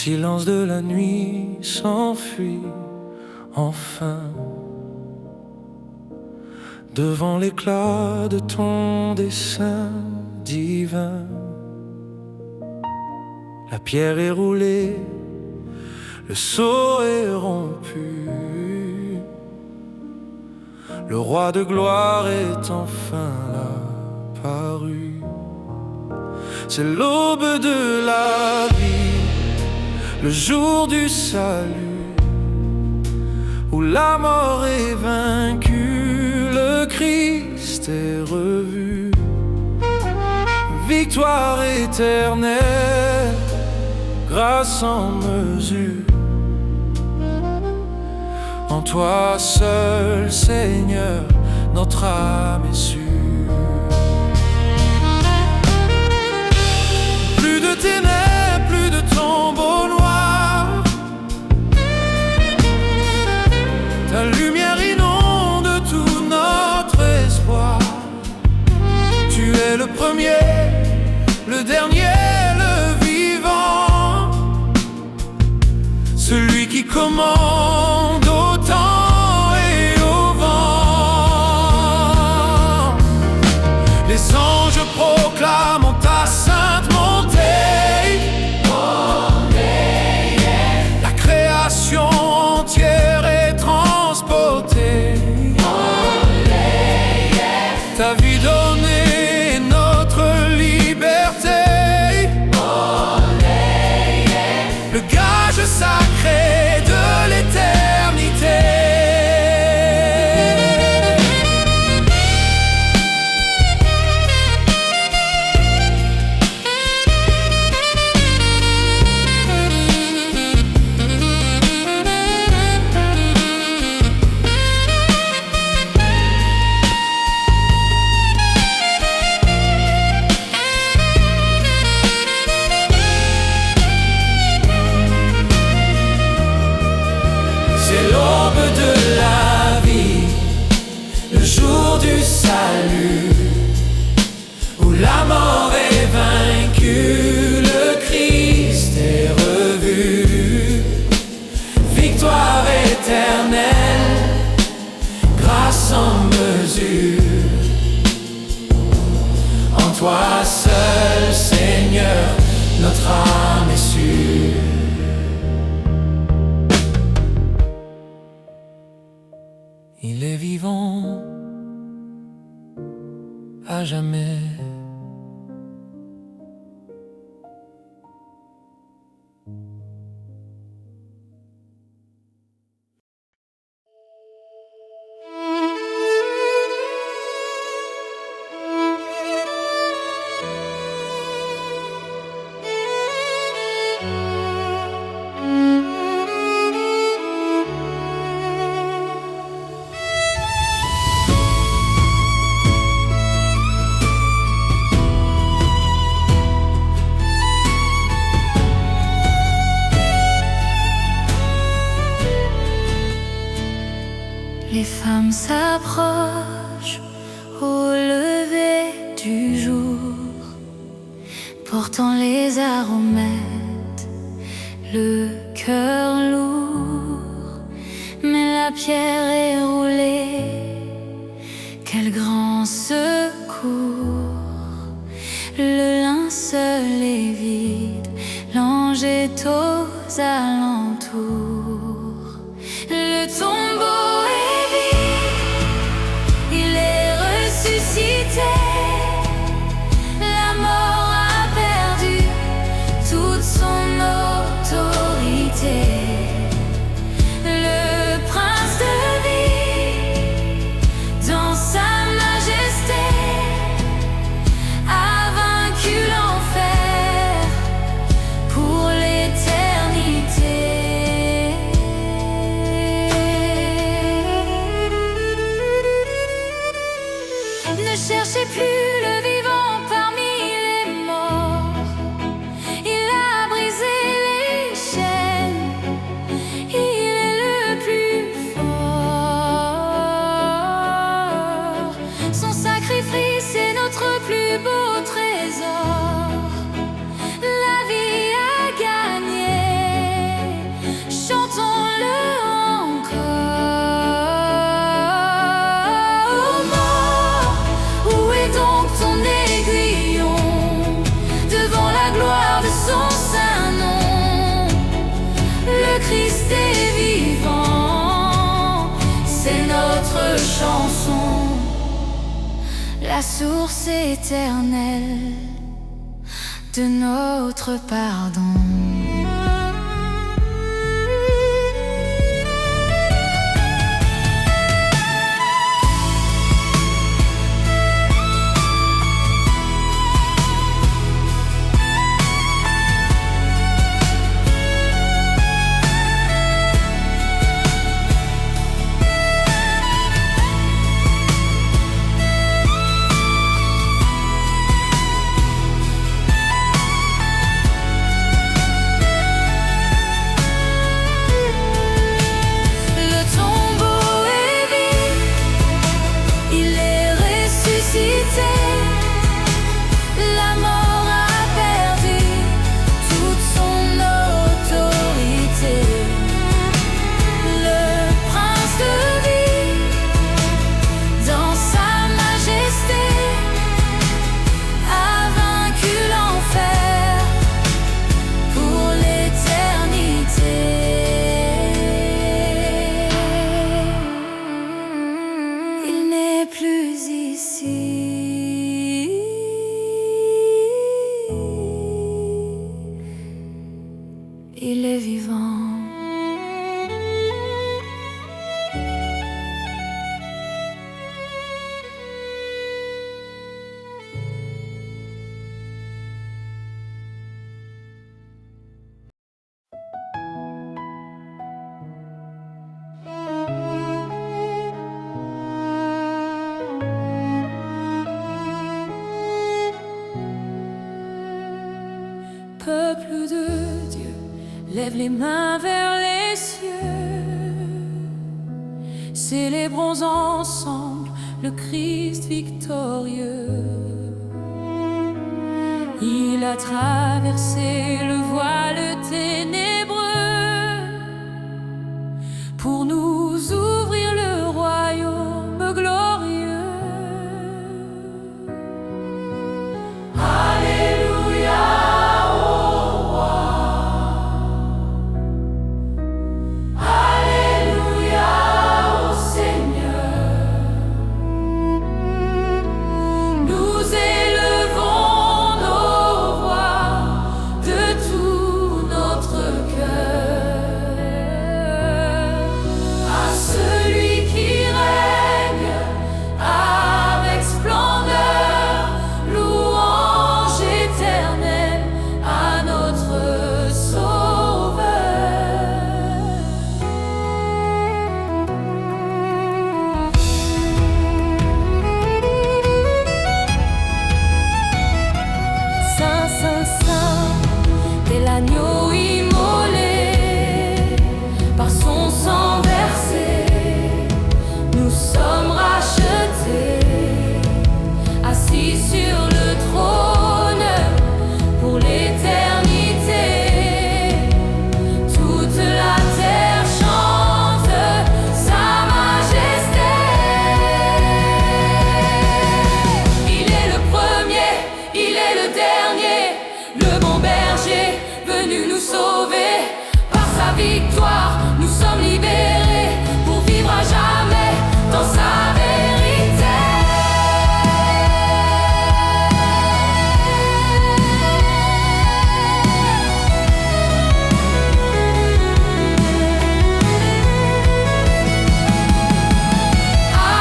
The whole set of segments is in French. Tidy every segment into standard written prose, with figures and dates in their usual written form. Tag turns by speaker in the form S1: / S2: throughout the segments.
S1: silence de la nuit s'enfuit enfin devant l'éclat de ton dessein divin. La pierre est roulée, le sceau est rompu, le roi de gloire est enfin là paru. C'est l'aube de la vie, le jour du salut, où la mort est vaincue, le Christ est revu. Victoire éternelle, grâce en mesure, en toi seul, Seigneur, notre âme est sûre. Plus de ténèbres, plus de tombeaux noirs, ta lumière inonde tout notre espoir. Tu es le premier, le dernier, le vivant, celui qui commande au temps et au vent. Les anges proclament ta sainte montée. La création entière est transportée. Ta vie donnée, notre liberté, le gage sacré de l'éternité. Du salut, où la mort est vaincue, le Christ est revu. Victoire éternelle, grâce en mesure, en toi seul, Seigneur, notre âme est sûre. Il est vivant à jamais.
S2: Les femmes s'approchent au lever du jour, portant les aromètres, le cœur lourd. Mais la pierre est roulée, quel grand secours! Le linceul est vide, l'ange est aux alentours. Le tombeau est vide, il est ressuscité. La mort a perdu toute son autorité. Le prince de vie, dans sa majesté, a vaincu l'enfer pour l'éternité. la source éternelle de notre pardon. Il est vivant.
S3: Peuple de Dieu, lève les mains vers les cieux. Célébrons ensemble le Christ victorieux. Il a traversé le voile ténébreux pour nous ouvrir le royaume glorieux. L'agneau immolé, par son sang versé, nous sommes rachetés, assis sur le trône pour l'éternité. Toute la terre chante sa majesté. Il est le premier, il est le dernier, le bon berger venu nous sauver. Par sa victoire, nous sommes libérés pour vivre à jamais dans sa vérité.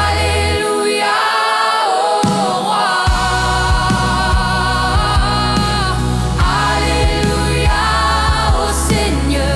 S3: Alléluia au roi. Alléluia au Seigneur.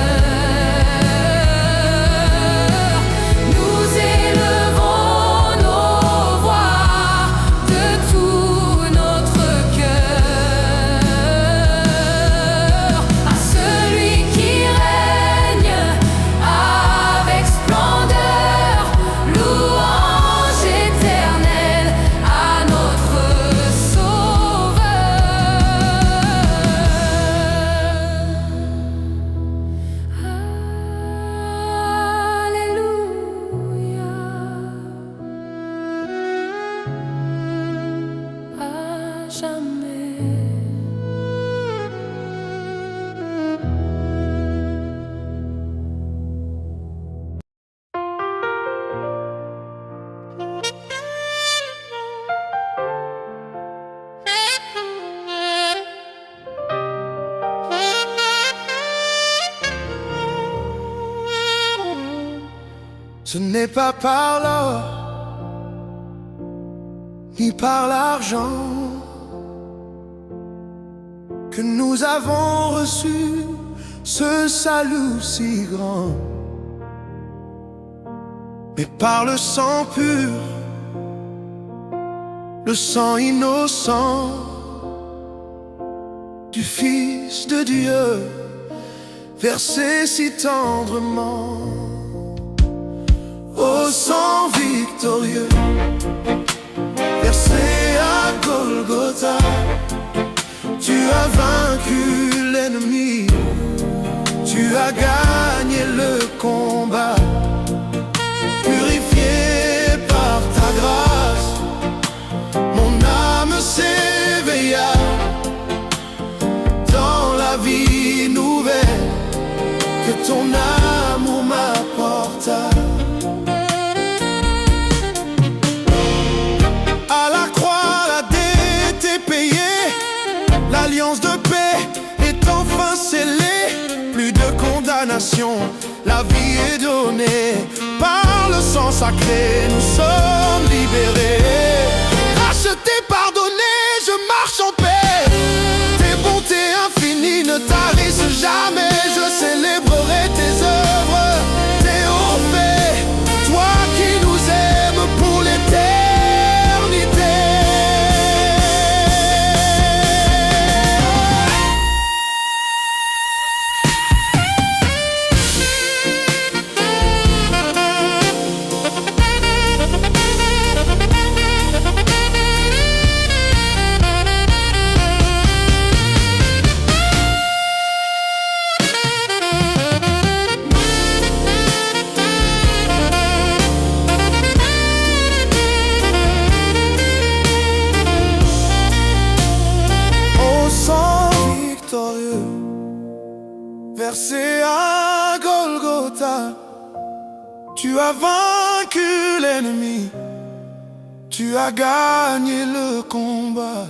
S4: Ce n'est pas par l'or ni par l'argent que nous avons reçu ce salut si grand, mais par le sang pur, le sang innocent du Fils de Dieu, versé si tendrement. Au sang victorieux, versé à Golgotha, tu as vaincu l'ennemi, tu as gagné le combat. Purifié par ta grâce, mon âme s'éveilla dans la vie nouvelle que ton amour m'apporta. À la croix, la dette est payée, l'alliance de paix est enfin scellée. Plus de condamnation, la vie est donnée. Par le sang sacré, nous sommes libérés. Rachetés, pardonnés, je marche en paix. Tes bontés infinies ne tarissent jamais. Je célébrerai tes œuvres, tes hauts faits, toi qui nous aimes pour l'éternité. Versé à Golgotha, tu as vaincu l'ennemi, tu as gagné le combat.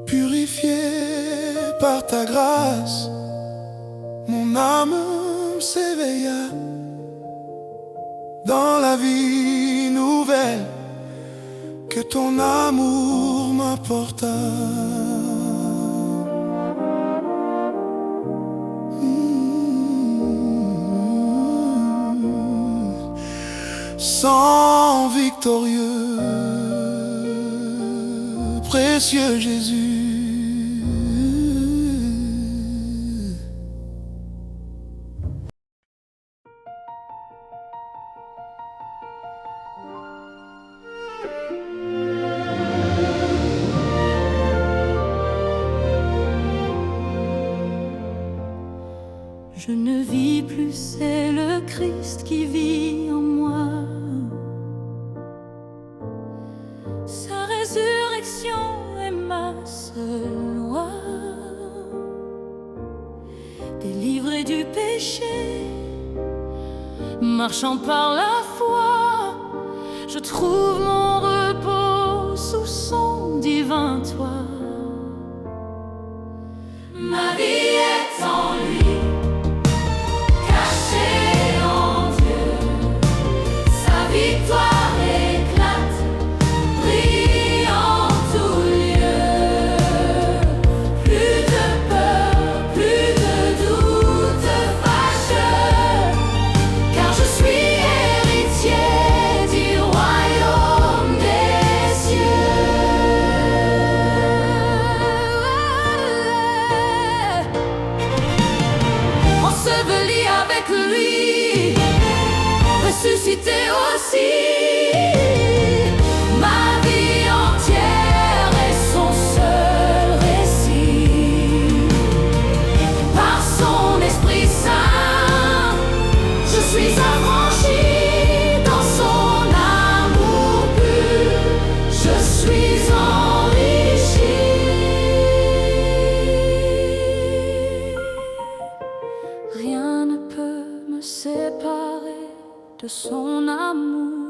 S4: Purifié par ta grâce, mon âme s'éveilla dans la vie nouvelle que ton amour m'apporta. Sang victorieux, précieux Jésus.
S2: Je ne vis plus, c'est le Christ qui vit en moi. Sa résurrection est ma seule loi. Délivré du péché, marchant par la foi, je trouve mon repos sous son divin toit.
S3: Ma vie est en lui, cachée en Dieu. Sa victoire éclate, brille en tout lieu. Plus de peur, plus de doute fâcheux, car je suis héritier du royaume des cieux. Enseveli avec lui, ressuscité aussi. Ma vie entière est son seul récit. Par son Esprit Saint, je suis affranchi dans son amour pur. Je suis enrichi. Rien ne peut me séparer de son amour.